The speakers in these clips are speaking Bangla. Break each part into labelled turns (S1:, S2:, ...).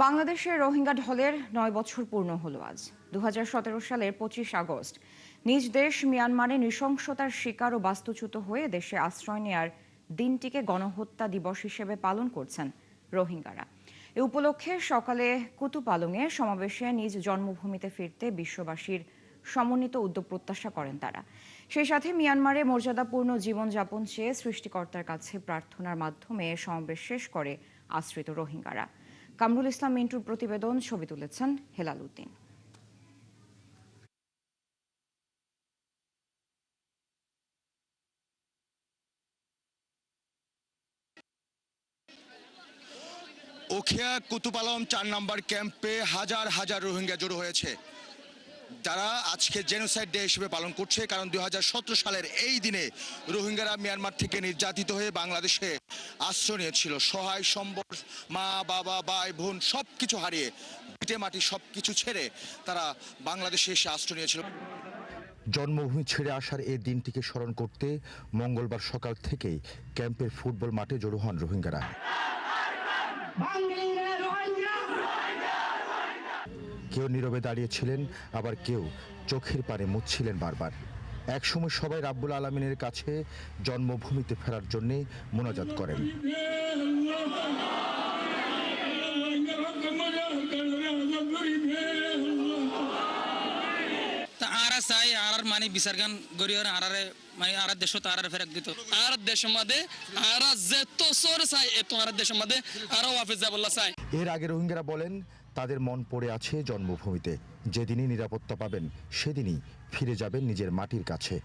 S1: বাংলাদেশের রোহিঙ্গা ঢলের ৯ বছর পূর্ণ হলো আজ। ২০১৭ সালের ২৫ আগস্ট নিজ দেশ মিয়ানমারে নৃশংসতার শিকার ও বাস্তুচ্যুত হয়ে দেশে আশ্রয় নেয়ার দিনটিকে গণহত্যা দিবস হিসেবে পালন করছেন রোহিঙ্গারা। এ উপলক্ষে সকালে কুতুপালংয়ে সমাবেশে নিজ জন্মভূমিতে ফিরতে বিশ্ববাসীর সমন্বিত উদ্যোগ প্রত্যাশা করেন তারা। সেই সাথে মিয়ানমারে মর্যাদাপূর্ণ জীবনযাপন চেয়ে সৃষ্টিকর্তার কাছে প্রার্থনার মাধ্যমে সমাবেশ শেষ করে আশ্রিত রোহিঙ্গারা। কামরুল ইসলাম মিন্টুর প্রতিবেদন, ছবি তুলেছেন হেলাল উদ্দিন।
S2: উখিয়া কুতুপালং ৪ নম্বর ক্যাম্পে হাজার হাজার রোহিঙ্গা জড়ো হয়েছে, যারা আজকে জেনোসাইড ডে হিসেবে পালন করছে। কারণ ২০১৭ সালের এই দিনে রোহিঙ্গারা মিয়ানমার থেকে নির্যাতিত হয়ে বাংলাদেশে আশ্রয় নিয়েছিল। সহায় সম্বল, মা বাবা ভাই বোন সব কিছু হারিয়ে, ভিটে মাটি সব কিছু ছেড়ে তারা বাংলাদেশে এসে আশ্রয় নিয়েছিল।
S3: জন্মভূমি ছেড়ে আসার এই দিনটিকে স্মরণ করতে মঙ্গলবার সকাল থেকেই ক্যাম্পের ফুটবল মাঠে জড়ো হন রোহিঙ্গারা। কেউ নীরবে দাঁড়িয়েছিলেন, আবার কেউ চোখের পানে মুছছিলেন বারবার। একসময় সবাই রাব্বুল আলামিনের কাছে জন্মভূমিতে ফেরার জন্য মোনাজাত করেন।
S4: চাই আর মানে বিচার গান গরিয়র আরারে মানে আর দেশত আর ফেরক দিত আর দেশের মধ্যে আর যেত সোর চাই এত আর দেশের মধ্যে আরো ওয়াফিজ যাবল্লা চাই।
S3: এর আগে রোহিঙ্গারা বলেন তাদের মন পড়ে আছে জন্মভূমিতে। যেদিনই নিরাপত্তা পাবেন সেদিনই ফিরে যাবেন নিজের মাটির কাছে।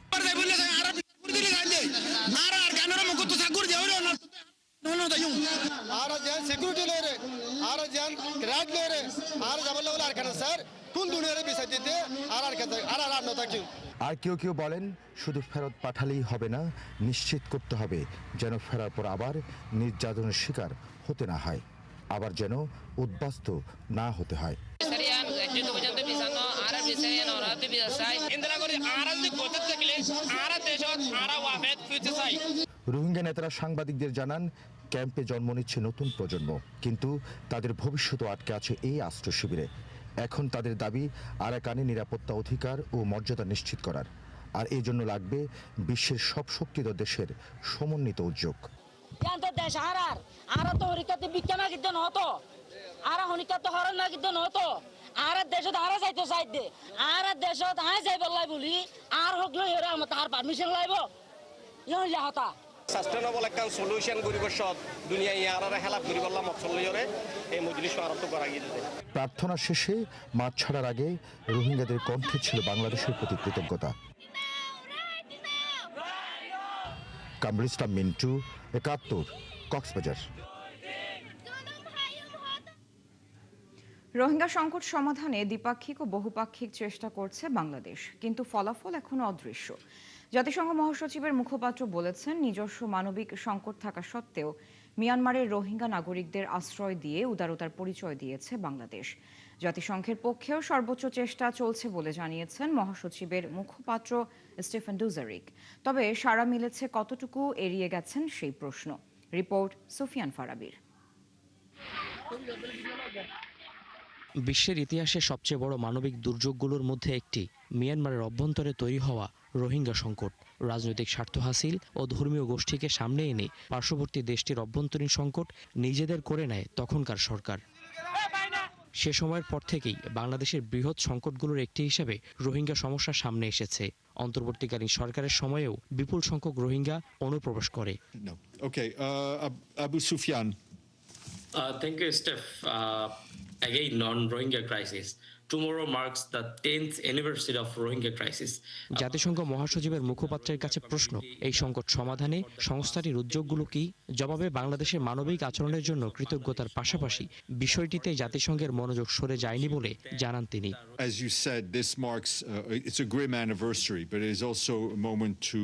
S3: আর কেউ কেউ বলেন শুধু ফেরত পাঠালেই হবে না, নিশ্চিত করতে হবে যেন ফেরার পর আবার নির্যাতনের শিকার হতে না হয়, আবার যেন উদ্বাস্ত না হতে হয়। রোহিঙ্গা নেতারা সাংবাদিকদের জানান ক্যাম্পে জন্ম নিচ্ছে নতুন প্রজন্ম, কিন্তু তাদের ভবিষ্যৎ আটকে আছে এই আশ্রয় শিবিরে। এখন তাদের দাবি আরাকানে নিরাপত্তা, অধিকার ও মর্যাদা নিশ্চিত করার। আর এই জন্য লাগবে বিশ্বের সব শক্তিধর দেশের সমন্বিত উদ্যোগ।
S5: সাস্টেনেবল একটা সলিউশন করিবার সব দুনিয়া ইয়ারা হেল্প করিবার মকসদে এই মজলিস আরম্ভ করা গিয়েছে।
S3: প্রার্থনা শেষে মাঠ ছাড়ার আগে রোহিঙ্গাদের কণ্ঠে ছিল বাংলাদেশের প্রতি কৃতজ্ঞতা। কামরুল ইসলাম মিন্টু, ৭১, কক্সবাজার।
S1: রোহিঙ্গা সংকট সমাধানে দ্বিপাক্ষিক ও বহুপাক্ষিক চেষ্টা করছে বাংলাদেশ, কিন্তু ফলাফল এখনো অদৃশ্য। জাতিসংঘ মহাসচিবের মুখপাত্র বলেছেন, নিজস্ব মানবিক সংকট থাকা সত্ত্বেও মিয়ানমারের রোহিঙ্গা নাগরিকদের আশ্রয় দিয়ে উদারতার পরিচয় দিয়েছে বাংলাদেশ। জাতিসংঘের পক্ষেও সর্বোচ্চ চেষ্টা চলছে বলে জানিয়েছেন মহাসচিবের মুখপাত্র স্টিফেন ডুজারিক। তবে সাড়া মিলেছে কতটুকু, এড়িয়ে গেছেন সেই প্রশ্ন। রিপোর্ট সুফিয়ান ফারাবির।
S6: বিশ্বের ইতিহাসে সবচেয়ে বড় মানবিক দুর্যোগগুলোর মধ্যে একটি মিয়ানমারের অভ্যন্তরে তৈরি হওয়া রোহিঙ্গা সংকট। রাজনৈতিক স্বার্থ হাসিল ও ধর্মীয় গোষ্ঠীকে সামনে এনে পার্শ্ববর্তী দেশটির অভ্যন্তরীণ সংকট নিজেদের করে নেয় তখনকার সরকার। সে সময়ের পর থেকেই বাংলাদেশের বৃহৎ সংকটগুলোর একটি হিসেবে রোহিঙ্গা সমস্যা সামনে এসেছে। অন্তর্বর্তীকালীন সরকারের সময়েও বিপুল সংখ্যক রোহিঙ্গা অনুপ্রবেশ করে।
S7: Abu Sufyan.
S8: Thank you, Steph. Again, on Rohingya crisis. Tomorrow marks the 10th anniversary of Rohingya crisis.
S6: জাতিসংঘ মহাসচিবের মুখপাত্রের কাছে প্রশ্ন, এই সংকট সমাধানে সংস্থাটির উদ্যোগগুলো কি? জবাবে বাংলাদেশের মানবিক আচরণের জন্য কৃতজ্ঞতার পাশাপাশি বিষয়টিতে জাতিসংঘের মনোযোগ সরে যায়নি বলে জানান তিনি।
S7: As you said, this marks it's a grim anniversary, but it is also a moment to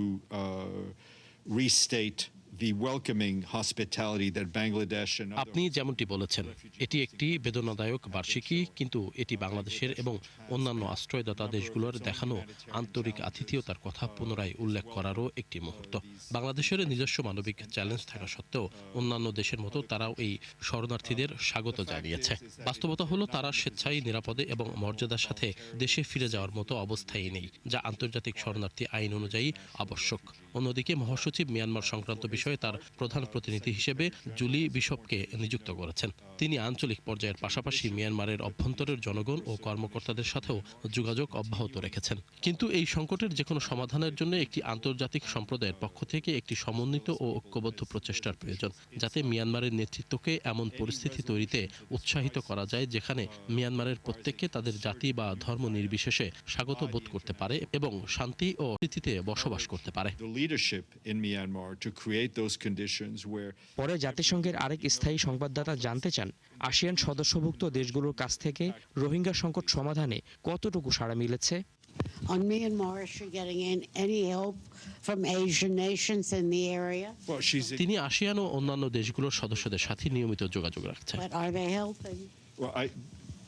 S7: restate the welcoming hospitality that Bangladesh and
S9: আপনি যেমনটি বলেছেন, এটি একটি বেদনাদায়ক বার্ষিকী, কিন্তু এটি বাংলাদেশের এবং অন্যান্য আশ্রয়দাতা দেশগুলোর দেখানো আন্তরিক আতিথেয়তার কথা পুনরায় উল্লেখ করারও একটি মুহূর্ত। বাংলাদেশের নিজস্ব মানবিক চ্যালেঞ্জ থাকা সত্ত্বেও অন্যান্য দেশের মতো তারাও এই শরণার্থীদের স্বাগত জানিয়েছে। বাস্তবতা হলো তারা স্বেচ্ছায় নিরাপদে এবং মর্যাদার সাথে দেশে ফিরে যাওয়ার মতো অবস্থায় নেই, যা আন্তর্জাতিক শরণার্থী আইন অনুযায়ী আবশ্যক। অন্যদিকে মহাসচিব মিয়ানমার সংক্রান্ত বিষয়ে তার প্রধান প্রতিনিধি হিসেবে জুলি বিশপকে নিযুক্ত করেছেন। তিনি আঞ্চলিক পর্যায়ের পাশাপাশি মিয়ানমারের অভ্যন্তরের জনগণ ও কর্মকর্তাদের সাথেও যোগাযোগ অব্যাহত রেখেছেন। কিন্তু এই সংকটের যেকোনো সমাধানের জন্য একটি আন্তর্জাতিক সম্প্রদায়ের পক্ষ থেকে একটি সমন্বিত ও ঐক্যবদ্ধ প্রচেষ্টার প্রয়োজন, যাতে মিয়ানমারের নেতৃত্বকে এমন পরিস্থিতি তৈরিতে উৎসাহিত করা যায় যেখানে মিয়ানমারের প্রত্যেককে তাদের জাতি বা ধর্ম নির্বিশেষে স্বাগত বোধ করতে পারে এবং শান্তি ও স্থিতিতে বসবাস করতে পারে।
S7: leadership in Myanmar to create those conditions where
S6: পরে জাতিসংঘের আরেক স্থায়ী সংবাদদাতা জানতে চান, আসিয়ান সদস্যভুক্ত দেশগুলোর কাছ থেকে রোহিঙ্গা সংকট সমাধানে কতটুকু সাড়া মিলেছে।
S10: On Myanmar, is she getting any help from Asian nations in the area?
S7: well she's
S9: তিনি আসিয়ান ও অন্যান্য দেশগুলোর সদস্যদের সাথে নিয়মিত যোগাযোগ রাখছেন।
S10: But are they helping?
S7: well I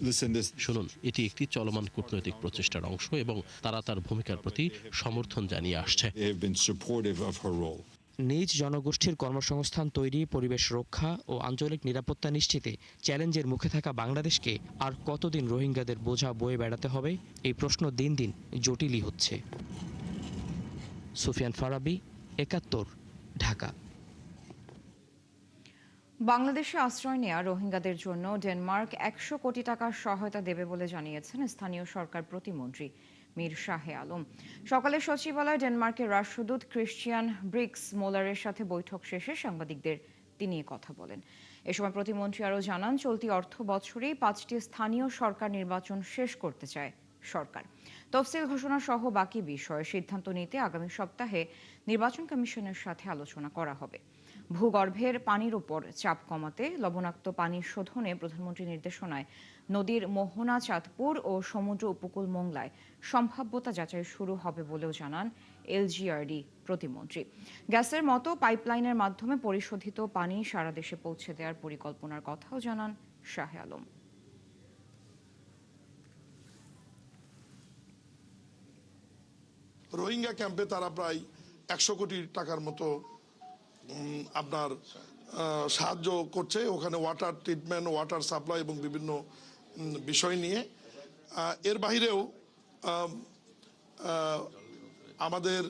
S7: listen this
S9: শুনুন, এটি একটি চলমান কূটনৈতিক প্রচেষ্টার অংশ এবং তারা তার ভূমিকার প্রতি সমর্থন জানিয়ে আসছে।
S7: they have been supportive of her role.
S6: নিজ জনগোষ্ঠীর কর্মসংস্থান তৈরি, পরিবেশ রক্ষা ও আঞ্চলিক নিরাপত্তা নিশ্চিতে চ্যালেঞ্জের মুখে থাকা বাংলাদেশকে আর কতদিন রোহিঙ্গাদের বোঝা বয়ে বেড়াতে হবে, এই প্রশ্ন দিন দিন জটিলই হচ্ছে। সুফিয়ান ফারাবি, ৭১, ঢাকা।
S1: বাংলাদেশে আশ্রয় নেওয়া রোহিঙ্গাদের জন্য ডেনমার্ক ১০০ কোটি টাকার সহায়তা দেবে বলে জানিয়েছেন স্থানীয় সরকার প্রতিমন্ত্রী মীর শাহে আলম। সকালে সচিবালয়ে ডেনমার্কের রাষ্ট্রদূত ক্রিশ্চিয়ান ব্রিক্স মোলারের সাথে বৈঠক শেষে সাংবাদিকদের তিনি কথা বলেন। এ সময় প্রতিমন্ত্রী আরও জানান, চলতি অর্থ বছরেই ৫টি স্থানীয় সরকার নির্বাচন শেষ করতে চায় সরকার। তফসিল ঘোষণা সহ বাকি বিষয়ে সিদ্ধান্ত নিতে আগামী সপ্তাহে নির্বাচন কমিশনের সাথে আলোচনা করা হবে। ভূগর্ভের পানির উপর চাপ কমাতে লবণাক্ত পানি শোধনে প্রধানমন্ত্রীর নির্দেশনায় নদীর মোহনা, চাঁদপুর ও সমুদ্র উপকূল মোংলায় সম্ভাব্যতা যাচাই শুরু হবে বলেও জানান এলজিআরডি প্রতিমন্ত্রী। গ্যাসের মতো পাইপলাইনের মাধ্যমে পরিশোধিত পানি সারা দেশে পৌঁছে দেওয়ার পরিকল্পনার কথাও জানান শাহে আলম।
S11: রোহিঙ্গা ক্যাম্পে তারা প্রায় ১০০ কোটি টাকার মতো আপনার সাহায্য করছে, ওখানে ওয়াটার ট্রিটমেন্ট, ওয়াটার সাপ্লাই এবং বিভিন্ন বিষয় নিয়ে। এর বাহিরেও আমাদের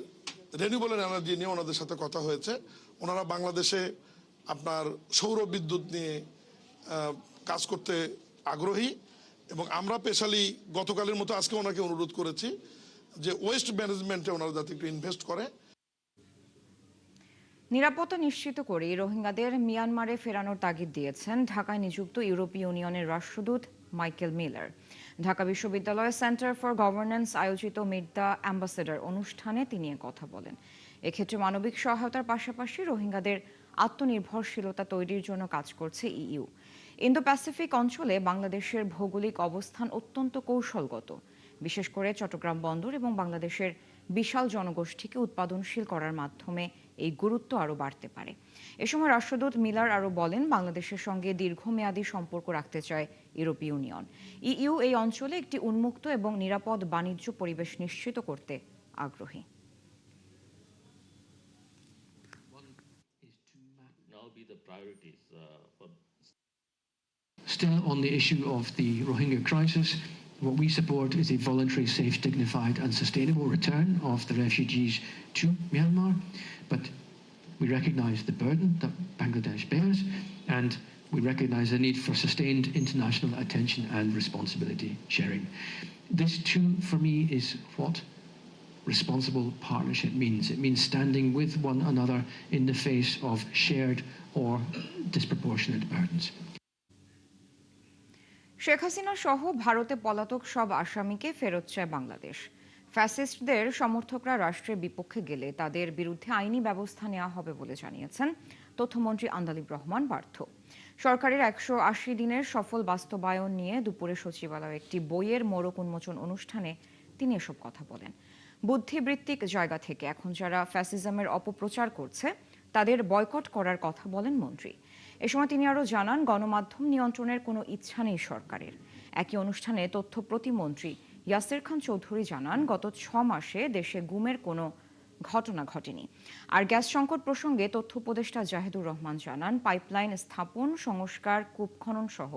S11: রিনিউয়েবল এনার্জি নিয়ে ওনাদের সাথে কথা হয়েছে। ওনারা বাংলাদেশে আপনার সৌর বিদ্যুৎ নিয়ে কাজ করতে আগ্রহী এবং আমরা স্পেশালি গতকালের মতো আজকে ওনাকে অনুরোধ করেছি যে ওয়েস্ট ম্যানেজমেন্টে ওনারা যাতে একটু ইনভেস্ট করে।
S1: নিরাপত্তা নিশ্চিত করে রোহিঙ্গাদের মিয়ানমারে ফেরানোর তাগিদ দিয়েছেন ঢাকায় নিযুক্ত ইউরোপীয় ইউনিয়নের রাষ্ট্রদূত মাইকেল মিলার। ঢাকা বিশ্ববিদ্যালয়ের সেন্টার ফর গভর্নেন্স আয়োজিত মিট দ্য অ্যাম্বাসেডর অনুষ্ঠানে তিনি কথা বলেন। এক্ষেত্রে মানবিক সহায়তার পাশাপাশি রোহিঙ্গাদের আত্মনির্ভরশীলতা তৈরির জন্য কাজ করছে ইইউ। ইন্দো প্যাসিফিক অঞ্চলে বাংলাদেশের ভৌগোলিক অবস্থান অত্যন্ত কৌশলগত, বিশেষ করে চট্টগ্রাম বন্দর এবং বাংলাদেশের বিশাল জনগোষ্ঠীকে উৎপাদনশীল করার মাধ্যমে এই গুরুত্ব আরও বাড়তে পারে। এ সময় রাষ্ট্রদূত মিলার আরও বলেন, বাংলাদেশের সঙ্গে দীর্ঘমেয়াদী সম্পর্ক রাখতে চায় ইউরোপীয় ইউনিয়ন। ইইউ এই অঞ্চলে একটি উন্মুক্ত এবং নিরাপদ বাণিজ্য পরিবেশ নিশ্চিত করতে আগ্রহী।
S12: Still on the issue of the Rohingya crisis, what we support is a voluntary, safe, dignified and sustainable return of the refugees to Myanmar. But we recognise the burden that Bangladesh bears and we recognise the need for sustained international attention and responsibility sharing. This too, for me, is what responsible partnership means. It means standing with one another in the face of shared or disproportionate burdens.
S1: Sheikh Hasina সহ ভারতে পলাতক সব আসামিকে ফেরত চায় বাংলাদেশ। ফ্যাসিস্টদের সমর্থকরা রাষ্ট্রের বিপক্ষে গেলে তাদের বিরুদ্ধে আইনি ব্যবস্থা নেওয়া হবে বলে জানিয়েছেন তথ্যমন্ত্রী আন্দালিব রহমান পার্থ। সরকারের ১৮০ দিনের সফল বাস্তবায়ন নিয়ে দুপুরে সচিবালয়ে একটি বইয়ের মোড়ক উন্মোচন অনুষ্ঠানে তিনি এসব কথা বলেন। বুদ্ধিবৃত্তিক জায়গা থেকে এখন যারা ফ্যাসিজমের অপপ্রচার করছে তাদের বয়কট করার কথা বলেন মন্ত্রী। এ সময় তিনি আরও জানান, গণমাধ্যম নিয়ন্ত্রণের কোনো ইচ্ছা নেই সরকারের। একই অনুষ্ঠানে তথ্য প্রতিমন্ত্রী ইয়াসির খান চৌধুরী জানান, গত 6 মাসে দেশে গুমের কোনো ঘটনা ঘটেনি। আর গ্যাস সংকট প্রসঙ্গে তথ্য উপদেষ্টা জাহিদুর রহমান জানান, পাইপলাইন স্থাপন, সংস্কার, কূপ খনন সহ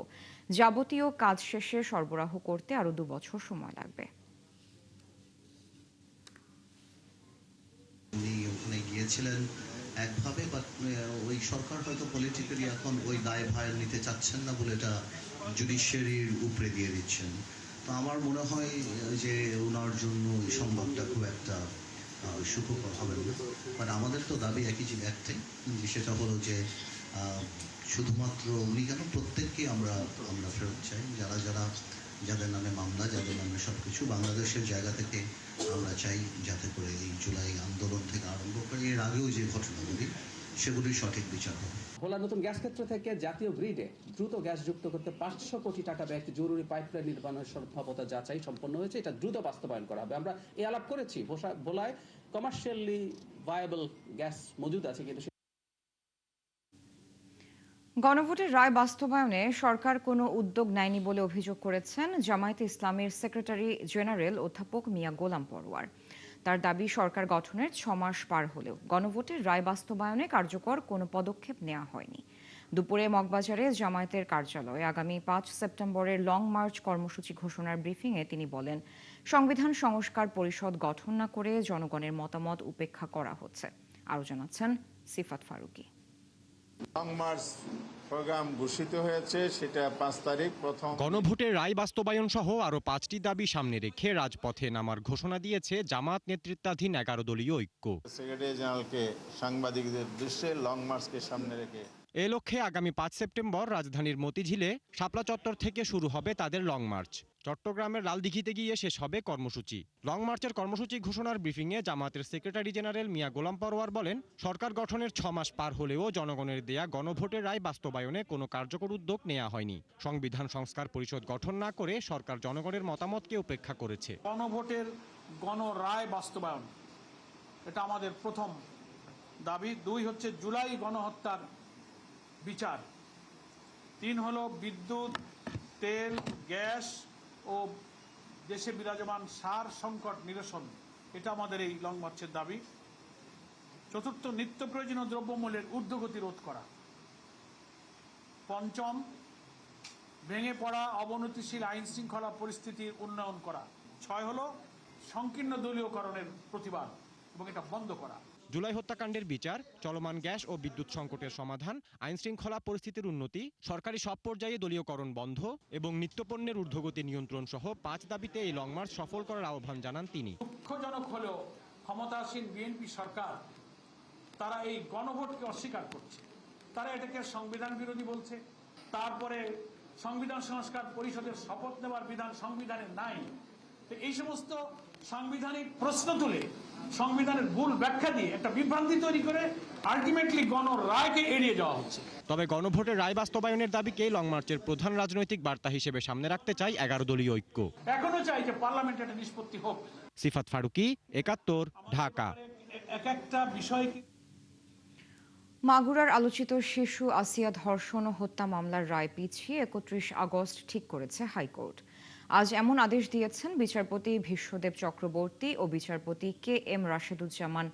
S1: যাবতীয় কাজ শেষে সরবরাহ করতে আরও 2 বছর সময় লাগবে।
S13: উনি ওখানে গিয়েছিলেন একভাবে, বাট ওই সরকার হয়তো পলিটিক্যালি এখন ওই দায়ভার নিতে চাচ্ছেন না বলে এটা জুডিশিয়ারির উপরে দিয়ে দিচ্ছেন। তো আমার মনে হয় যে ওনার জন্য এই সংবাদটা খুব একটা সুখকর হবে না। বাট আমাদের তো দাবি একটাই, সেটা হলো যে শুধুমাত্র উনি কেন, প্রত্যেককে আমরা ফেরত চাই। যাদের নামে মামলা, যাদের নামে সবকিছু, বাংলাদেশের জায়গা থেকে আমরা চাই যাতে করে এই জুলাই আন্দোলন থেকে আরম্ভ করে এর আগেও যে ঘটনাগুলি, সেগুলির সঠিক বিচার হবে।
S14: ভোলা নতুন গ্যাস ক্ষেত্র থেকে জাতীয় গ্রিডে দ্রুত গ্যাস যুক্ত করতে 500 কোটি টাকা ব্যয়ে একটি জরুরি পাইপলাইন নির্মাণের সম্ভাব্যতা যাচাই সম্পন্ন হয়েছে। এটা দ্রুত বাস্তবায়ন করা হবে। আমরা এই আলাপ করেছি, ভোলায় কমার্শিয়ালি ভায়াবল গ্যাস মজুদ আছে, কিন্তু
S1: গণভোটের রায় বাস্তবায়নে সরকার কোনো উদ্যোগ নেয়নি বলে অভিযোগ করেছেন জামায়াতে ইসলামীর সেক্রেটারি জেনারেল অধ্যাপক মিয়া গোলাম পরোয়ার। তার দাবি, সরকার গঠনের 6 মাস পার হলেও গণভোটের রায় বাস্তবায়নে কার্যকর কোনো পদক্ষেপ নেওয়া হয়নি। দুপুরে মগবাজারে জামায়াতের কার্যালয়ে আগামী 5 সেপ্টেম্বরের লং মার্চ কর্মসূচি ঘোষণার ব্রিফিংয়ে তিনি বলেন, সংবিধান সংস্কার পরিষদ গঠন না করে জনগণের মতামত উপেক্ষা করা হচ্ছে। আরও জানাচ্ছেন সিফাত ফারুকী।
S15: লং মার্চ প্রোগ্রাম ঘোষিত হয়েছে, সেটা 5 তারিখ প্রথম।
S16: গণভোটের রায় বাস্তবায়ন সহ আরো 5টি দাবি সামনে রেখে রাজপথে নামার ঘোষণা দিয়েছে জামাত নেতৃত্বাধীন 11 দলীয় ঐক্য।
S15: সেক্রেটারি জেনারেলকে সাংবাদিকদের দৃশ্যে লং মার্চকে সামনে রেখে
S16: এ লক্ষ্যে আগামী 5 সেপ্টেম্বর রাজধানীর মতিঝিলে শাপলা চত্বর থেকে শুরু হবে তাদের লং মার্চ। চট্টগ্রামের লালদিঘিতে গিয়ে শেষ হবে কর্মসূচি। লং মার্চের কর্মসূচি ঘোষণার ব্রিফিংয়ে জামাতের সেক্রেটারি জেনারেল মিয়া গোলাম পরোয়ার বলেন, সরকার গঠনের 6 মাস পার হলেও জনগণের দেয়া গণভোটের রায় বাস্তবায়নে কোনো কার্যকর উদ্যোগ নেওয়া হয়নি। সংবিধান সংস্কার পরিষদ গঠন না করে সরকার জনগণের মতামতকে উপেক্ষা করেছে।
S17: গণভোটের গণরায় বাস্তবায়ন, এটা আমাদের প্রথম দাবি। 2 হচ্ছে জুলাই গণহত্যার বিচার। 3 হলো বিদ্যুৎ, তেল, গ্যাস ও দেশে বিরাজমান সার সংকট নিরসন, এটা আমাদের এই লং মার্চের দাবি। 4র্থ, নিত্য প্রয়োজনীয় দ্রব্যমূল্যের ঊর্ধ্বগতি রোধ করা। 5ম, ভেঙে পড়া অবনতিশীল আইন শৃঙ্খলা পরিস্থিতির উন্নয়ন করা। 6 হলো সংকীর্ণ দলীয়করণের প্রতিবাদ এবং এটা বন্ধ করা।
S16: জুলাই হত্যাকাণ্ডের বিচার, চলমান গ্যাস ও বিদ্যুৎ সংকটের সমাধান, আইন শৃঙ্খলা পরিস্থিতির উন্নতি, সরকারি সব পর্যায়ে দলীয়করণ বন্ধ এবং নিত্যপণ্যের ঊর্ধ্বগতি নিয়ন্ত্রণ সহ 5 দাবিতে এই লং মার্চ সফল করার আহ্বান জানান তিনি।
S17: দুঃখজনক হলেও ক্ষমতাসীন বিএনপি সরকার তারা এই গণভোটকে অস্বীকার করছে। তারা এটাকে সংবিধান বিরোধী বলছে। তারপরে সংবিধান সংস্কার পরিষদের শপথ নেওয়ার বিধান সংবিধানে নাই। তো এই সমস্ত সাংবিধানিক প্রশ্ন তুলে সংবিধানের ভুল ব্যাখ্যা দিয়ে একটা বিভ্রান্তি তৈরি করে আলটিমেটলি গণরায়কে এড়িয়ে যাওয়া হচ্ছে।
S16: তবে গণভোটের রায় বাস্তবায়নের দাবিকে লং মার্চের প্রধান রাজনৈতিক বার্তা হিসেবে সামনে রাখতে চাই 11 দলীয় ঐক্য।
S17: এখনো চাই যে পার্লামেন্টে একটা নিষ্পত্তি হোক।
S16: সিফাত ফারুকী, 71, ঢাকা।
S17: একটা বিষয়
S1: মাগুরার আলোচিত শিশু আসিয়া ধর্ষণ ও হত্যা মামলার রায় পিছিয়ে 31 আগস্ট ঠিক করেছে হাইকোর্ট। আজ এমন আদেশ দিয়েছেন বিচারপতি বিশ্বদেব চক্রবর্তী ও বিচারপতি KM রাশেদুজ্জামান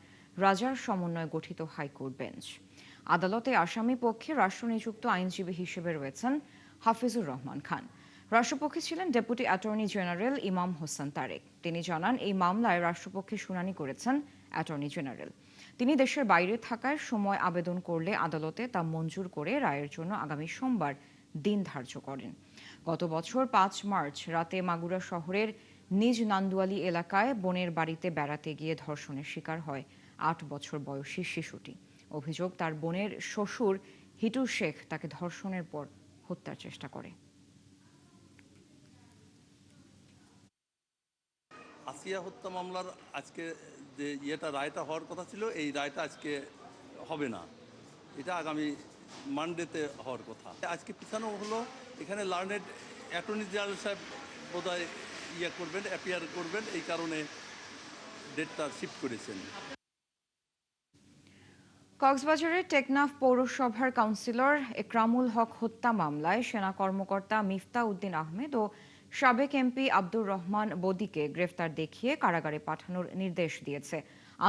S1: রাজার সমন্বয়ে গঠিত হাইকোর্ট বেঞ্চ। আদালতে আসামি পক্ষে রাষ্ট্রনিযুক্ত আইনজীবী হিসেবে রয়েছেন হাফিজুর রহমান খান। রাষ্ট্রপক্ষে ছিলেন ডেপুটি অ্যাটর্নি জেনারেল ইমাম হোসেন তারেক। তিনি জানান, এই মামলায় রাষ্ট্রপক্ষে শুনানি করেছেন অ্যাটর্নি জেনারেল। তিনি দেশের বাইরে থাকার সময় আবেদন করলে আদালতে তা মঞ্জুর করে রায়ের জন্য আগামী সোমবার দিন ধার্য করেন। গত বছর 5 মার্চ রাতে মাগুরা শহরের নিজ নান্দুয়ালি এলাকায় বোনের বাড়িতে বেড়াতে গিয়ে ধর্ষণের শিকার হয় 8 বছর বয়সী শিশুটি। অভিযোগ, তার বোনের শ্বশুর হিটু শেখ তাকে ধর্ষণের পর হত্যার চেষ্টা করে।
S18: আসিয়া হত্যা মামলার আজকে যে রায়টা হওয়ার কথা ছিল, এই রায়টা আজকে হবে না, এটা আগামী মানডেতে হওয়ার কথা। আজকে পিছানো হলো, এখানে লার্নেড অ্যাটর্নি জেনারেল সাহেব বোধহয় অ্যাপিয়ার করবেন, এই কারণে ডেটটা শিফট করেছেন।
S1: কক্সবাজারের টেকনাফ পৌরসভার কাউন্সিলর একরামুল হক হত্যা মামলায় সেনা কর্মকর্তা মিফতা উদ্দিন আহমেদ ও সাবেক এমপি আব্দুর রহমান বদিকে গ্রেফতার দেখিয়ে কারাগারে পাঠানোর নির্দেশ দিয়েছে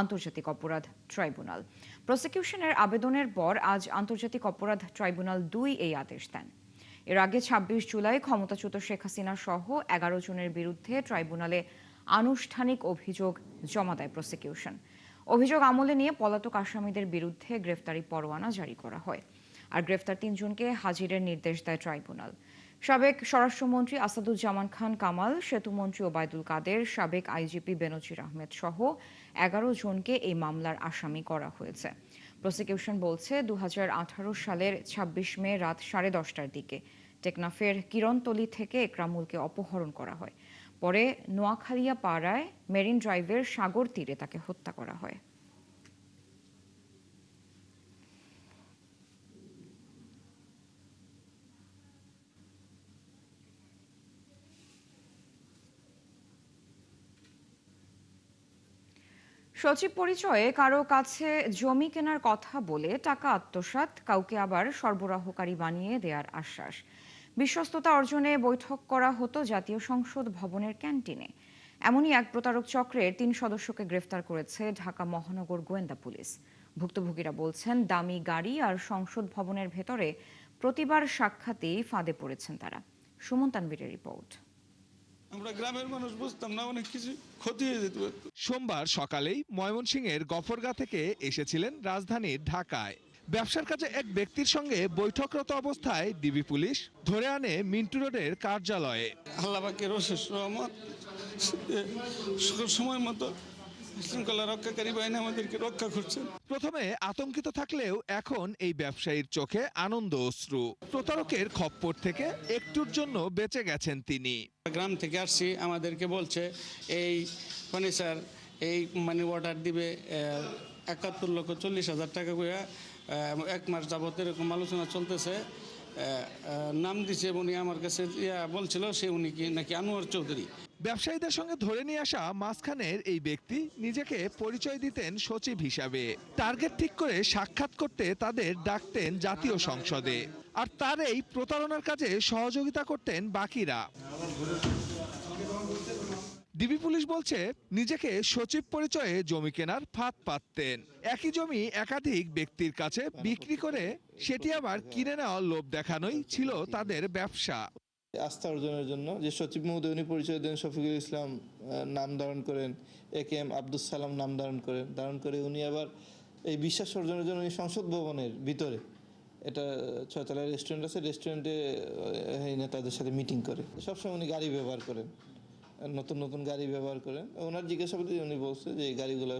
S1: আন্তর্জাতিক অপরাধ ট্রাইব্যুনাল। প্রসিকিউশনের আবেদনের পর আজ আন্তর্জাতিক অপরাধ ট্রাইব্যুনাল ২ এই আদেশ দেন। এর আগে ২৬ জুলাই ক্ষমতাচ্যুত শেখ হাসিনা সহ ১১ জনের বিরুদ্ধে ট্রাইব্যুনালে আনুষ্ঠানিক অভিযোগ জমা দেয় প্রসিকিউশন। অভিযোগ আমলে নিয়ে পলাতক আসামিদের বিরুদ্ধে গ্রেফতারি পরোয়ানা জারি করা হয়। আর গ্রেফতার ৩ জনকে হাজিরের নির্দেশ দেয় ট্রাইব্যুনাল। সাবেক স্বরাষ্ট্রমন্ত্রী আসাদুজ্জামান খান কামাল, সেতুমন্ত্রী ওবায়দুল কাদের, সাবেক আইজিপি বেনজির আহমেদ সহ ১১ জনকে এই মামলার আসামি করা হয়েছে। প্রসিকিউশন বলছে ২০১৮ সালের ২৬ মে রাত 10:30টার দিকে টেকনাফের কিরণতলী থেকে একরামুলকে অপহরণ করা হয়। পরে নোয়াখালিয়া পাড়ায় মেরিন ড্রাইভের সাগর তীরে তাকে হত্যা করা হয়। সচিব পরিচয়ে কারো কাছে জমি কেনার কথা বলে টাকা আত্মসাৎ, কাউকে আবার সরবরাহকারী বানিয়ে দেওয়ার আশ্বাস। বিশ্বস্ততা অর্জনে বৈঠক করা হতো জাতীয় সংসদ ভবনের ক্যান্টিনে। এমনই এক প্রতারক চক্রের ৩ সদস্যকে গ্রেফতার করেছে ঢাকা মহানগর গোয়েন্দা পুলিশ। ভুক্তভোগীরা বলছেন দামি গাড়ি আর সংসদ ভবনের ভেতরে প্রতিবার সাক্ষাতেই ফাঁদে পড়েছেন তারা। সুমন তানভীরের রিপোর্ট।
S19: আমরা গ্রামের মানুষ বুঝতাম না, অনেক কিছু ক্ষতি হয়ে যেত।
S20: সোমবার সকালেই ময়মনসিংহের গফরগাঁ থেকে এসেছিলেন রাজধানীর ঢাকায়। ব্যবসার কাজে এক ব্যক্তির সঙ্গে বৈঠকরত অবস্থায় ডিবি পুলিশ ধরে আনে মিন্টু রোডের কার্যালয়ে।
S19: আল্লাহ পাকের অশেষ রহমত, সময় মতো শৃঙ্খলা রক্ষাকারী বাহিনী আমাদেরকে রক্ষা করছেন।
S20: প্রথমে আতঙ্কিত থাকলেও এখন এই ব্যবসায়ীর চোখে আনন্দ অশ্রু। প্রতারকের খপ্পর থেকে একটুর জন্য বেঁচে গেছেন তিনি।
S19: গ্রাম থেকে আসছি, আমাদেরকে বলছে এই ফার্নিচার এই মানি অর্ডার দিবে ৭১,৪০,০০০ টাকা করে। 1 মাস যাবত এরকম আলোচনা চলতেছে। নাম দিছে উনি আমার কাছে বলছিল, সে উনি কি নাকি আনোয়ার চৌধুরী।
S20: ব্যবসায়ীদের সঙ্গে ধরে নিয়ে আসা মাঝখানের এই ব্যক্তি নিজেকে পরিচয় দিতেন সচিব হিসাবে। টার্গেট ঠিক করে সাক্ষাৎ করতে তাদের ডাকতেন জাতীয় সংসদে, আর তার এই প্রতারণার কাজে সহযোগিতা করতেন বাকিরা। ডিবি পুলিশ বলছে নিজেকে সচিব পরিচয়ে জমি কেনার ফাঁদ পাততেন। একই জমি একাধিক ব্যক্তির কাছে বিক্রি করে সেটি আবার কিনে নেওয়ার লোভ দেখানোই ছিল তাদের ব্যবসা।
S21: আস্থা অর্জনের জন্য যে সচিব মহোদয় উনি পরিচয় দেন শফিকুল ইসলাম নাম ধারণ করেন, একেএম আব্দুল সালাম নাম ধারণ করে উনি আবার এই বিশ্বাস অর্জনের জন্য সংসদ ভবনের ভিতরে এটা 6 তলায় রেস্টুরেন্ট আছে, রেস্টুরেন্টে নেতাদের সাথে মিটিং করে। সবসময় উনি গাড়ি ব্যবহার করেন, নতুন নতুন গাড়ি ব্যবহার করেন। ওনার জিজ্ঞাসাবাদে উনি বলছে যে এই গাড়িগুলো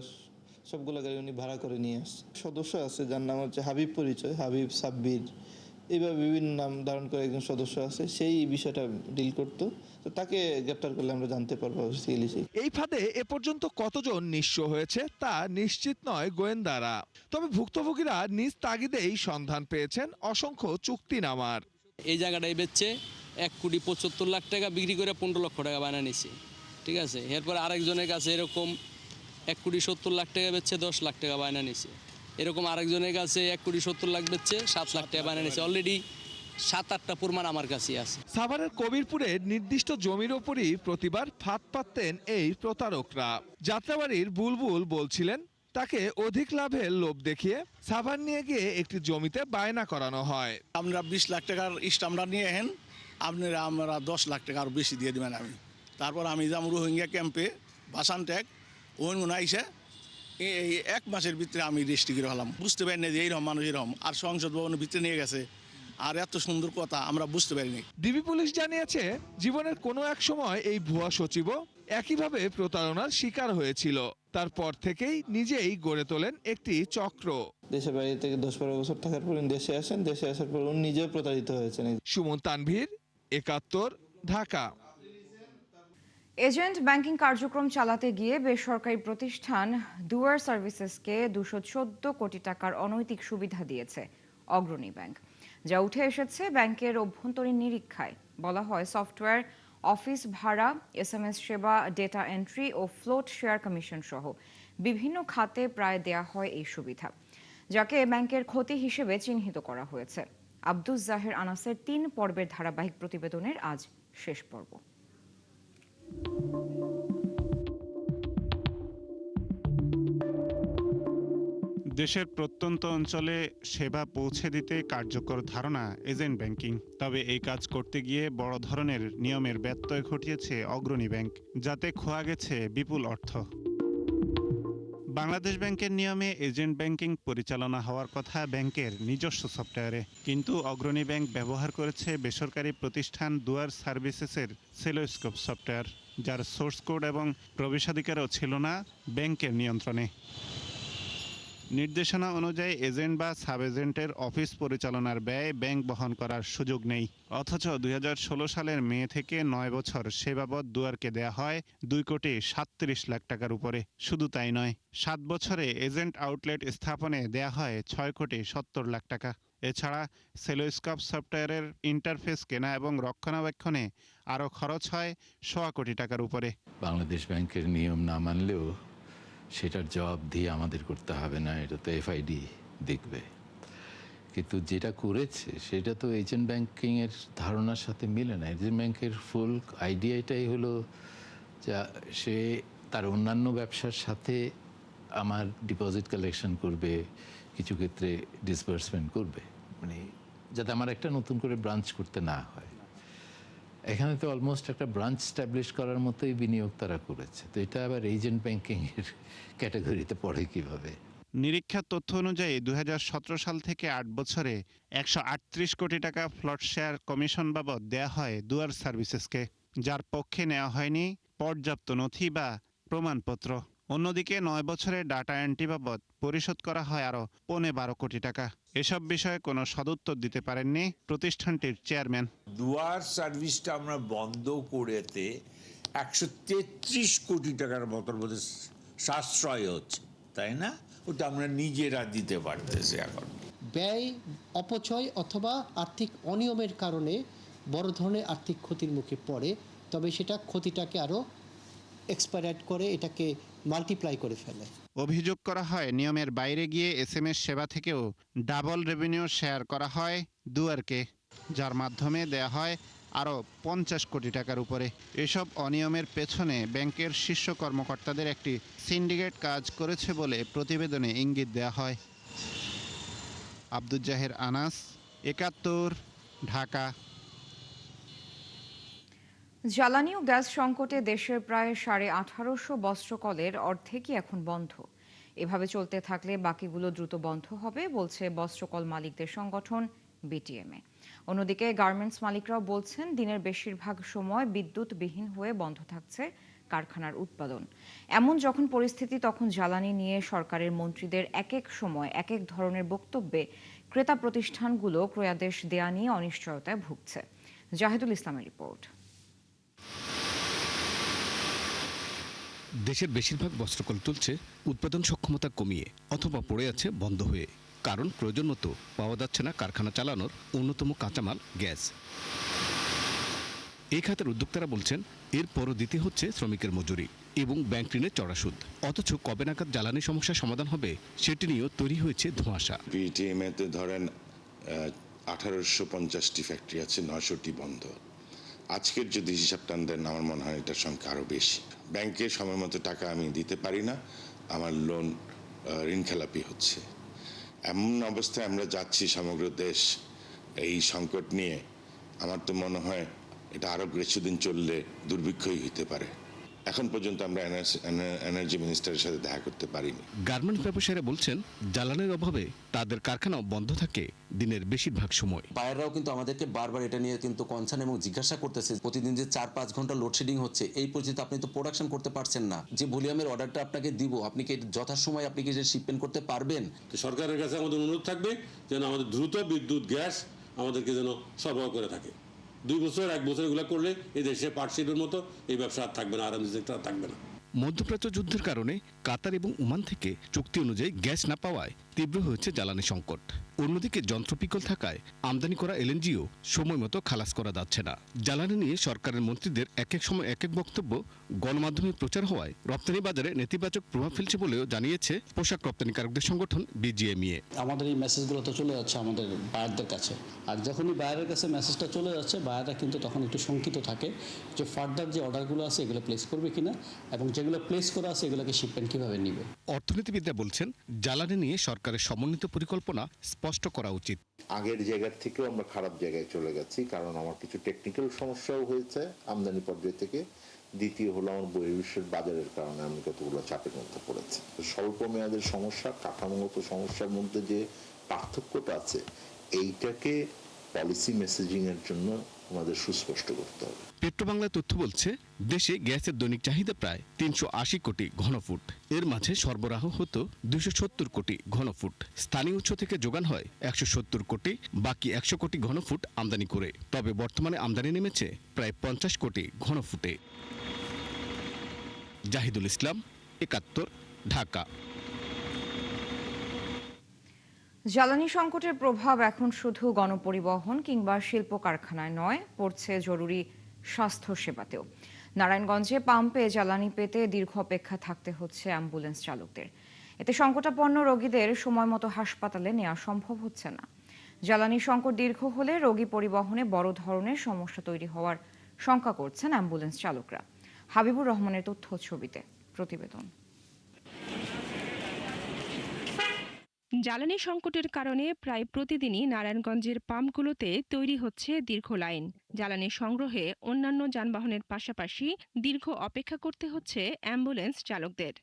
S21: সবগুলো গাড়ি উনি ভাড়া করে নিয়ে আসছে। সদস্য আছে যার নাম হচ্ছে হাবিব পরিচয়, হাবিব সাব্বির, এইভাবে বিভিন্ন নাম ধারণ করে একজন সদস্য আছে, সেই বিষয়টা ডিল করতো। তো তাকে গ্রেপ্তার করলে আমরা জানতে পারবো।
S20: এই ফাঁদে এ পর্যন্ত কতজন নিঃস্ব হয়েছে তা নিশ্চিত নয় গোয়েন্দারা। তবে ভুক্তভোগীরা নিজ তাগিদেই সন্ধান পেয়েছেন অসংখ্য চুক্তিনামার।
S4: এই জায়গাটাই বেচছে 1,75,00,000 টাকা বিক্রি করে 15 লক্ষ টাকা বানিয়ে নিছে। ঠিক আছে, এরপর আরেকজনের কাছে এরকম 1,70,00,000 টাকা বেচছে 10 লাখ টাকা বানিয়ে নিছে। এরকম আরেকজনের কাছে 1,70,00,000 বেচছে 7 লাখ টাকা বানিয়ে নিছে। অলরেডি 7-8টা প্রমাণ আমার কাছে আছে।
S20: সাভারের কবিরপুরের নির্দিষ্ট জমির ওপরই প্রতিবার ফাঁদ পাততেন এই প্রতারকরা। যাত্রাবাড়ির বুলবুল বলছিলেন তাকে অধিক লাভের লোভ দেখিয়ে সাভার নিয়ে গিয়ে একটি জমিতে বায়না করানো হয়।
S22: আমরা 20 লাখ টাকার স্টাম্পটা নিয়ে হেন, আপনারা আমরা 10 লাখ টাকা আরও বেশি দিয়ে দেবেন। তারপর আমি যাম রোহিঙ্গা ক্যাম্পে বাসান ট্যাগ ওই মনে আইসে এই 1 মাসের ভিতরে আমি রেজিস্ট্রি করে হলাম। বুঝতে পারি না যে এইরকম মানুষ এরকম, আর সংসদ ভবনের ভিতরে নিয়ে গেছে, আর এত সুন্দর কথা আমরা বুঝতে পারিনি।
S20: ডিবি পুলিশ জানিয়েছে জীবনের কোনো এক সময় এই ভুয়া সচিবও একইভাবে প্রতারণার শিকার হয়েছিল। তারপর থেকেই নিজেই গড়ে তোলেন একটি চক্র।
S21: দেশের বাইরে থেকে 10-12 বছর থাকার পর দেশে আসেন, দেশে আসার পর উনি নিজেও প্রতারিত হয়েছেন।
S20: সুমন তানভীর, 71, ঢাকা।
S1: এজেন্ট ব্যাংকিং কার্যক্রম চালাতে গিয়ে বেসরকারি প্রতিষ্ঠান ডুয়ার সার্ভিসেসকে 214 কোটি টাকার অনৈতিক সুবিধা দিয়েছে অগ্রণী ব্যাংক, যা উঠে এসেছে ব্যাংকের অভ্যন্তরীণ নিরীক্ষায়। বলা হয় সফটওয়্যার, অফিস ভাড়া, SMS সেবা, ডেটা এন্ট্রি ও ফ্লোট শেয়ার কমিশন সহ বিভিন্ন খাতে প্রায় দেয়া হয় এই সুবিধা। যাকে ব্যাংকের ক্ষতি হিসেবে চিহ্নিত করা হয়েছে। আব্দুস জাহের আনাসের 3 পর্বের ধারাবাহিক প্রতিবেদনের আজ শেষ পর্ব।
S2: দেশের প্রত্যন্ত অঞ্চলে সেবা পৌঁছে দিতে কার্যকর ধারণা এজেন্ট ব্যাংকিং। তবে এই কাজ করতে গিয়ে বড় ধরনের নিয়মের ব্যত্যয় ঘটিয়েছে অগ্রণী ব্যাংক, যাতে খোয়া গেছে বিপুল অর্থ। বাংলাদেশ ব্যাংকের নিয়মে এজেন্ট ব্যাংকিং পরিচালনা হওয়ার কথা ব্যাংকের নিজস্ব সফটওয়্যারে, কিন্তু অগ্রণী ব্যাংক ব্যবহার করেছে বেসরকারি প্রতিষ্ঠান দুয়ার সার্ভিসেসের সেলোস্কোপ সফটওয়্যার, যার সোর্স কোড এবং প্রবেশাধিকারও ছিল না ব্যাংকের নিয়ন্ত্রণে। নির্দেশনা অনুযায়ী এজেন্ট বা সাব এজেন্টের অফিস পরিচালনার ব্যয় ব্যাংক বহন করার সুযোগ নেই। অথচ 2016 সালের মে থেকে 9 বছর সে বাবদ দুয়ারকে দেয়া হয় 2,37 লাখ টাকার উপরে। শুধু তাই নয়, 7 বছরে এজেন্ট আউটলেট স্থাপনে দেয়া হয় 6,70 লাখ টাকা। এছাড়া সেলোস্কোপ সফটওয়্যারের ইন্টারফেস কেনা এবং রক্ষণাবেক্ষণে আরও খরচ হয় 1.25 কোটি টাকার উপরে।
S5: বাংলাদেশ ব্যাংকের নিয়ম না মানলেও সেটার জবাব দিয়ে আমাদের করতে হবে না, এটা তো এফআইডি দেখবে। কিন্তু যেটা করেছে সেটা তো এজেন্ট ব্যাংকিংয়ের ধারণার সাথে মিলে না। এজেন্ট ব্যাংকের ফুল আইডিয়াটাই হলো যা সে তার অন্যান্য ব্যবসার সাথে আমার ডিপোজিট কালেকশন করবে, কিছু ক্ষেত্রে ডিসবার্সমেন্ট করবে, মানে যাতে আমার একটা নতুন করে ব্রাঞ্চ করতে না হয়। এখানে তো অলমোস্ট একটা ব্রাঞ্চ স্ট্যাবলিশ করার মতোই বিনিয়োগ তারা করেছে, তো এটা আবার এজেন্ট ব্যাংকিংয়ের ক্যাটাগরিতে পড়ে কিভাবে?
S2: নিরীক্ষার তথ্য অনুযায়ী 2017 সাল থেকে 8 বছরে 138 কোটি টাকা ফ্লট শেয়ার কমিশন বাবদ দেয়া হয় দুয়ার সার্ভিসেসকে, যার পক্ষে নেওয়া হয়নি পর্যাপ্ত নথি বা প্রমাণপত্র। অন্যদিকে 9 বছরে ডাটা এন্ট্রি বাবদ পরিশোধ করা হয় আরও 12 কোটি টাকা। এসব বিষয়ে কোনো সদুত্তর দিতে পারেননি প্রতিষ্ঠানটির চেয়ারম্যান।
S23: দুয়ার সার্ভিসটা আমরা বন্ধ করেতে 133 কোটি টাকার মতো সাশ্রয় হচ্ছে, তাই না? ওটা আমরা নিজেরা দিতে পারতেছি। এখন
S24: ব্যয় অপচয় অথবা আর্থিক অনিয়মের কারণে বড় ধরনের আর্থিক ক্ষতির মুখে পড়ে, তবে সেটা ক্ষতিটাকে আরও এক্সপায়ার করে, এটাকে মাল্টিপ্লাই করে ফেলে।
S2: অভিযোগ করা হয় নিয়মের বাইরে গিয়ে এসএমএস সেবা থেকেও ডাবল রেভিনিউ শেয়ার করা হয় দুয়ারকে, যার মাধ্যমে দেয়া হয় আরও 50 কোটি টাকার উপরে। এসব অনিয়মের পেছনে ব্যাংকের শীর্ষ কর্মকর্তাদের একটি সিন্ডিকেট কাজ করেছে বলে প্রতিবেদনে ইঙ্গিত দেয়া হয়। আব্দুস জাহের আনাস, 71, ঢাকা।
S1: জ্বালানি ও গ্যাস সংকটে দেশের প্রায় 1850 বস্ত্রকলের অর্ধেকই এখন বন্ধ। এভাবে চলতে থাকলে বাকিগুলো দ্রুত বন্ধ হবে বলছে বস্ত্রকল মালিকদের সংগঠন বিটিএমএ। অন্যদিকে গার্মেন্টস মালিকরাও বলছেন দিনের বেশিরভাগ সময় বিদ্যুৎবিহীন হয়ে বন্ধ থাকছে কারখানার উৎপাদন। এমন যখন পরিস্থিতি, তখন জ্বালানি নিয়ে সরকারের মন্ত্রীদের এক এক সময় এক এক ধরনের বক্তব্যে ক্রেতা প্রতিষ্ঠানগুলো ক্রয়াদেশ দেয়া নিয়ে অনিশ্চয়তায় ভুগছে। জাহিদুল ইসলামের রিপোর্ট।
S25: দেশের বেশিরভাগ বস্ত্রকল চলছে উৎপাদন সক্ষমতা কমিয়ে অথবা পড়ে আছে বন্ধ হয়ে, কারণ প্রয়োজন মতো পাওয়া যাচ্ছে না কারখানা চালানোর অন্যতম কাঁচামাল গ্যাস। এই খাতের উদ্যোক্তারা বলছেন এরপরও দিতে হচ্ছে শ্রমিকের মজুরি এবং ব্যাংক ঋণের চড়া সুদ। অথচ কবে নাগাদ জ্বালানি সমস্যার সমাধান হবে সেটি নিয়েও তৈরি হয়েছে ধোঁয়াশা।
S26: বিটিএমএতে ধরেন 1850টি ফ্যাক্টরি আছে, 900টি বন্ধ। আজকের যদি হিসাব টান দেন, আমার মনে হয় এটার সংখ্যা আরও বেশি। ব্যাংকে সময় মতো টাকা আমি দিতে পারি না, আমার লোন ঋণ খেলাপি হচ্ছে। এমন অবস্থায় আমরা যাচ্ছি সমগ্র দেশ এই সংকট নিয়ে। আমার তো মনে হয় এটা আরও কিছুদিন চললে দুর্ভিক্ষই হতে পারে। এখন পর্যন্ত আমরা এনার্জি মিনিস্টারের সাথে দেখা করতে পারিনি।
S25: গার্মেন্টস ব্যবসায়ীরা বলছেন জ্বালানির অভাবে তাদের কারখানাও বন্ধ থাকে দিনের বেশিরভাগ সময়।
S27: বায়াররাও কিন্তু আমাদেরকে বারবার এটা নিয়ে কিন্তু কনসার্ন এবং জিজ্ঞাসা করতেছে, প্রতিদিন যে 4-5 ঘন্টা লোডশেডিং হচ্ছে, এই পরিস্থিতিতে আপনি তো প্রোডাকশন করতে পারছেন না। যে ভলিউমের অর্ডারটা আপনাকে দিব, আপনি কি যথাসময় আপনি কি শিপমেন্ট করতে পারবেন?
S28: তো সরকারের কাছে আমাদের অনুরোধ থাকবে যেন আমাদের দ্রুত বিদ্যুৎ গ্যাস আমাদেরকে যেন সরবরাহ করে থাকে। 2 বছর 1 বছর এগুলো করলে এই দেশে পার্টশিপের মতো এই ব্যবসা আর থাকবে না, আরামসে সেক্টর থাকবে না।
S25: মধ্যপ্রাচ্য যুদ্ধের কারণে কাতার এবং ওমান থেকে চুক্তি অনুযায়ী গ্যাস না পাওয়ায় তীব্র হয়েছে জ্বালানি সংকট। অন্যদিকে যন্ত্রপিকল থাকায় আমদানি করা এলএনজিও সময় মতো খালাস করা যাচ্ছে না। জ্বালানি নিয়ে সরকারের মন্ত্রীদের এক এক সময় এক এক বক্তব্য গণমাধ্যমে প্রচার হওয়ায় রপ্তানি বাজারে নেতিবাচক প্রভাব ফেলছে বলেও জানিয়েছে পোশাক রপ্তানিকারকদের সংগঠন বিজিএমইএ।
S3: আমাদের এই মেসেজগুলো তো চলে যাচ্ছে আমাদের বায়ারদের কাছে, আর যখনই বায়ারের কাছে মেসেজটা চলে যাচ্ছে বায়াররা কিন্তু তখন একটু শঙ্কিত থাকে যে ফার্দার যে অর্ডারগুলো আছে এগুলো প্লেস করবে কিনা, এবং যেগুলো প্লেস করা আছে এগুলোকে শিপমেন্ট কিভাবে নিবে।
S25: অর্থনীতিবিদরা বলছেন জ্বালানি নিয়ে সরকারের সমন্বিত পরিকল্পনা স্পষ্ট করা উচিত।
S6: আগের জায়গার থেকেও আমরা খারাপ জায়গায় চলে গেছি, কারণ আমার কিছু টেকনিক্যাল সমস্যাও হয়েছে আমদানি পর্যায় থেকে। দ্বিতীয় হলো আমার বহির্বিশ্বের বাজারের কারণে আমি কতগুলো চাপের মধ্যে পড়েছি। স্বল্প মেয়াদের সমস্যা, কাঠামোগত সমস্যার মধ্যে যে পার্থক্যটা আছে এইটাকে পলিসি মেসেজিং এর জন্য আমাদের সুস্পষ্ট করতে হবে।
S25: পেট্রোবাংলা তথ্য বলছে দেশে গ্যাসের দৈনিক চাহিদা প্রায় ৩৮০ কোটি ঘনফুট। এর মাঝে সরবরাহ হতো ২৭০ কোটি ঘনফুট। স্থানীয় উৎস থেকে যোগান হয় ১৭০ কোটি, বাকি ১০০ কোটি ঘনফুট আমদানি করে। তবে বর্তমানে আমদানি নেমেছে প্রায় ৫০ কোটি ঘনফুটে। জাহিদুল ইসলাম, ৭১, ঢাকা।
S1: জ্বালানি সংকটের প্রভাব এখন শুধু গণপরিবহন কিংবা শিল্প কারখানায় নয়, পড়ছে জরুরি স্বাস্থ্য সেবাতেও। নারায়ণগঞ্জে পাম্পে জ্বালানি পেতে দীর্ঘ অপেক্ষা থাকতে হচ্ছে অ্যাম্বুলেন্স চালকদের। এতে সংকটাপন্ন রোগীদের সময় মতো হাসপাতালে নেওয়া সম্ভব হচ্ছে না। জ্বালানি সংকট দীর্ঘ হলে রোগী পরিবহনে বড় ধরনের সমস্যা তৈরি হওয়ার শঙ্কা করছেন অ্যাম্বুলেন্স চালকরা। হাবিবুর রহমানের তথ্য ছবিতে প্রতিবেদন।
S7: জ্বালানি সংকটের কারণে প্রায় প্রতিদিনই নারায়ণগঞ্জের পাম্পগুলোতে তৈরি হচ্ছে দীর্ঘ লাইন। জ্বালানি সংগ্রহে অন্যান্য যানবাহনের পাশাপাশি দীর্ঘ অপেক্ষা করতে হচ্ছে অ্যাম্বুলেন্স চালকদের।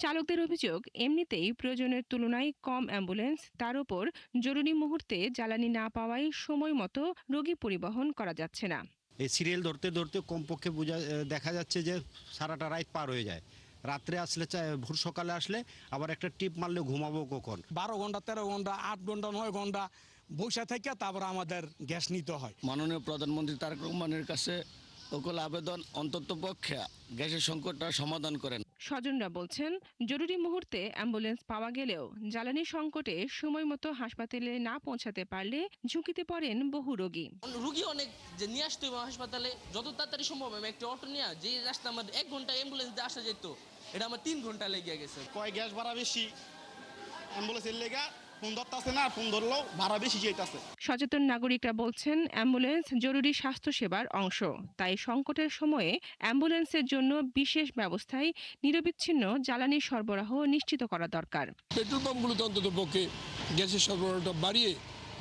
S7: চালকদের অভিযোগ, এমনিতেই প্রয়োজনের তুলনায় কম অ্যাম্বুলেন্স, তার উপর জরুরি মুহূর্তে জ্বালানি না পাওয়ায় সময় মতো রোগী পরিবহন করা যাচ্ছে না।
S8: এই সিরিয়াল ধরতে ধরতে কমপক্ষে দেখা যাচ্ছে যে সারাটা রাত পার হয়ে যায়। রাত্রে আসলে ভোর সকালে আসলে আবার একটা টিপ মারলে ঘুমাবো কখন?
S9: 12 ঘন্টা 13 ঘন্টা 8 ঘন্টা 9 ঘন্টা বসে থেকে তারপর আমাদের গ্যাস নিতে হয়।
S10: মাননীয় প্রধানমন্ত্রী তারেক রহমানের কাছে সকল আবেদন, অন্তত পক্ষে গ্যাসের সংকটটা সমাধান করেন।
S7: স্বজনরা বলছেন, জরুরি মুহূর্তে অ্যাম্বুলেন্স পাওয়া গেলেও জ্বালানি সংকটে সময় মতো হাসপাতালে না পৌঁছাতে পারলে ঝুঁকিতে পড়েন বহু রোগী।
S11: রোগী অনেক যে নিয়ে আসতে হবে হাসপাতালে যত তাড়াতাড়ি সম্ভব। আমি একটা অটো নিয়ে যে রাস্তা আমার 1 ঘন্টা অ্যাম্বুলেন্স দিয়ে আসা যেত, এটা আমার 3 ঘন্টা লেগে গেছে।
S8: কয় গ্যাস ভাড়া বেশি, অ্যাম্বুলেন্সের লেগা ফোন ধরতেছে না, ফোন ধরলেও ভাড়া বেশি যেতেছে।
S7: সচেতন নাগরিকরা বলছেন, অ্যাম্বুলেন্স জরুরি স্বাস্থ্য সেবার অংশ। তাই সংকটের সময়ে অ্যাম্বুলেন্সের জন্য বিশেষ ব্যবস্থায় নিরবিচ্ছিন্ন জ্বালানি সরবরাহ নিশ্চিত করা দরকার।
S9: পেট্রোল পাম্পগুলোতে অন্তত পক্ষে গ্যাসের সরবরাহটা বাড়িয়ে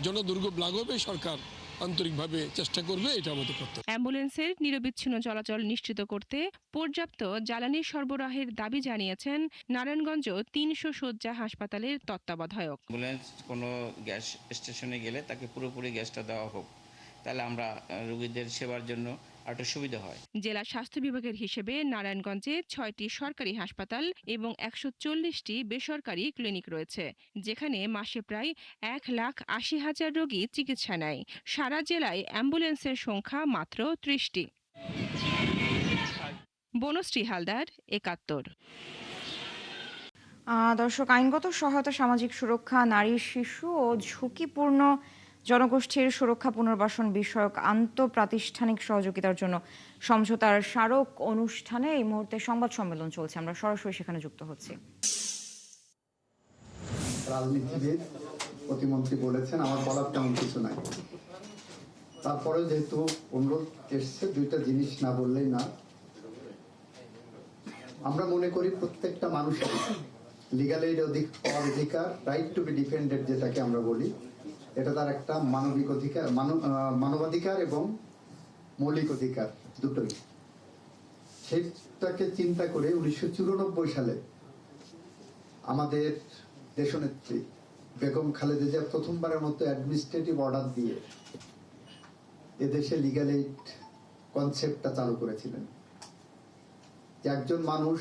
S9: জনদুর্ভোগ লাঘবে সরকার আন্তরিকভাবে চেষ্টা করবে, এটা আমাদের কর্তব্য।
S7: অ্যাম্বুলেন্সের নিরবিচ্ছিন্ন চলাচল নিশ্চিত করতে পর্যাপ্ত জ্বালানি সরবরাহের দাবি জানিয়েছেন নারায়ণগঞ্জ 300 শয্যা হাসপাতালের তত্ত্বাবধায়ক।
S12: অ্যাম্বুলেন্স কোনো গ্যাস স্টেশনে গেলে তাকে পুরোপুরি গ্যাসটা দেওয়া হোক, তাহলে আমরা রোগীদের সেবার জন্য একটু সুবিধা হয়।
S7: জেলা স্বাস্থ্য বিভাগের হিসেবে নারায়ণগঞ্জে 6টি সরকারি হাসপাতাল এবং 140টি বেসরকারি ক্লিনিক রয়েছে, যেখানে মাসে প্রায় 1,80,000 রোগী চিকিৎসা নেয়। সারা জেলায় অ্যাম্বুলেন্সের সংখ্যা মাত্র 30টি। বনশ্রী হালদার, 71।
S1: দর্শক, আইনগত সহায়তা, সামাজিক সুরক্ষা, নারী, শিশু ও ঝুঁকিপূর্ণ জনগোষ্ঠীর সুরক্ষা পুনর্বাসন বিষয়ক আন্তঃপ্রাতিষ্ঠানিক সহযোগিতার জন্য সমঝোতার স্মারক অনুষ্ঠানে এই মুহূর্তে সংবাদ সম্মেলন চলছে। আমরা সরাসরি সেখানে যুক্ত হচ্ছি।
S29: রাজনীতিবিদ প্রতিমন্ত্রী বলেছেন, আমার বলার তেমন কিছু নাই। তারপরে যেহেতু অনুরোধ এসছে, দুইটা জিনিস না বললেই না। আমরা মনে করি প্রত্যেকটা মানুষের লিগাল এইড অধিকার, রাইট টু বি ডিফেন্ডেড, যেটাকে আমরা বলি, এটা তার একটা মানবিক অধিকার, মানবাধিকার এবং মৌলিক অধিকার দুটোই। সেটাকে চিন্তা করে 1994 সালে আমাদের দেশনেত্রী বেগম খালেদা জিয়া প্রথমবারের মতো অ্যাডমিনিস্ট্রেটিভ অর্ডার দিয়ে এদেশে লিগাল এইড কনসেপ্টটা চালু করেছিলেন। যে একজন মানুষ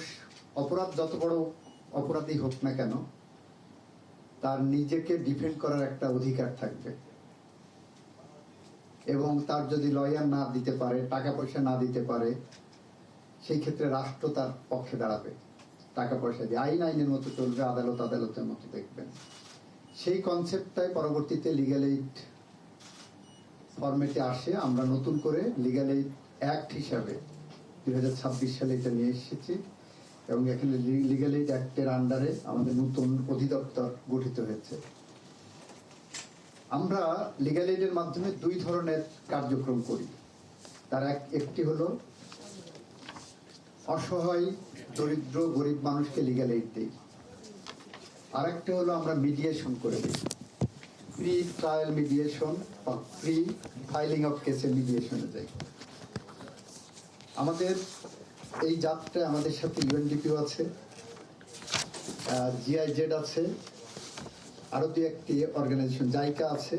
S29: অপরাধ যত বড় অপরাধী হোক না কেন, তার নিজেকে ডিফেন্ড করার একটা অধিকার থাকবে, এবং তার যদি লয়ার না দিতে পারে, টাকা পয়সা না দিতে পারে, সেই ক্ষেত্রে রাষ্ট্র তার পক্ষে দাঁড়াবে, টাকা পয়সা দিয়ে। আইন আইনের মতো চলবে, আদালত আদালতের মতো দেখবেন। সেই কনসেপ্টটাই পরবর্তীতে লিগ্যাল এইড ফরম্যাটে আসে। আমরা নতুন করে লিগ্যাল এইড অ্যাক্ট হিসাবে 2026 সালে এটা নিয়ে এসেছি এবং এখানে লিগ্যাল এইড অ্যাক্টের আন্ডারে আমাদের নতুন অধিদপ্তর গঠিত হয়েছে। আমরা লিগ্যাল এইডের মাধ্যমে দুই ধরনের কার্যক্রম করি। তার একটি হলো অসহায় দরিদ্র গরিব মানুষকে লিগ্যাল এইড দিই, আর একটা হলো আমরা মিডিয়েশন করে দিই, প্রি ট্রায়াল মিডিয়েশন বা প্রি ফাইলিং অফ কেসের মিডিয়েশনে যাই। আমাদের এই যাত্রায় আমাদের সাথে ইউএনডিপিও আছে, জিআইজেড আছে, আরো দু একটি অর্গানাইজেশন জাইকা আছে।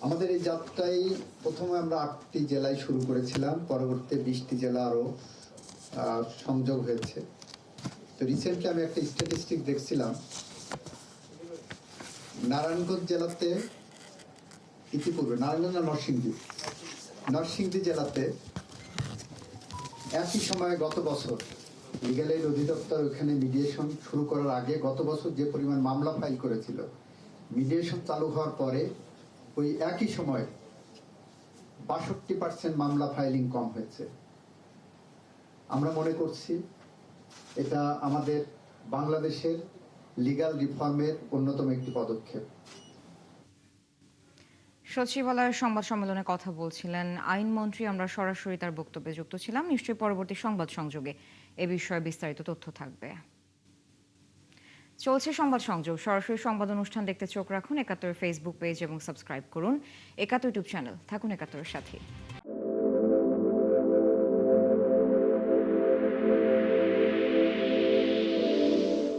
S29: আমাদের এই যাত্রায় প্রথমে আমরা 8টি জেলায় শুরু করেছিলাম, পরবর্তীতে 20টি জেলা আরো সংযোগ হয়েছে। তো রিসেন্টলি আমি একটা স্ট্যাটিস্টিক দেখছিলাম, নারায়ণগঞ্জ জেলাতে ইতিপূর্বে নারায়ণগঞ্জ না নরসিংদী জেলাতে একই সময়ে গত বছর লিগ্যাল এইড অধিদপ্তর ওখানে মিডিয়েশন শুরু করার আগে গত বছর যে পরিমাণ মামলা ফাইল করেছিল, মিডিয়েশন চালু হওয়ার পরে ওই একই সময় 62% মামলা ফাইলিং কম হয়েছে। আমরা মনে করছি এটা আমাদের বাংলাদেশের লিগ্যাল রিফর্মের অন্যতম একটি পদক্ষেপ।
S1: সচিবালয়ের সংবাদ সম্মেলনে কথা বলছিলেন আইনমন্ত্রী। আমরা সরাসরি তার বক্তব্যে যুক্ত ছিলাম। নিশ্চয়ই পরবর্তী সংবাদ সংযোগে এ বিষয়ে বিস্তারিত তথ্য থাকবে। চলছে সংবাদ সংযোগ। সরাসরি সংবাদ অনুষ্ঠান দেখতে চোখ রাখুন ৭১ ফেসবুক পেজ এবং সাবস্ক্রাইব করুন ৭১ ইউটিউব চ্যানেল। থাকুন ৭১ সাথে।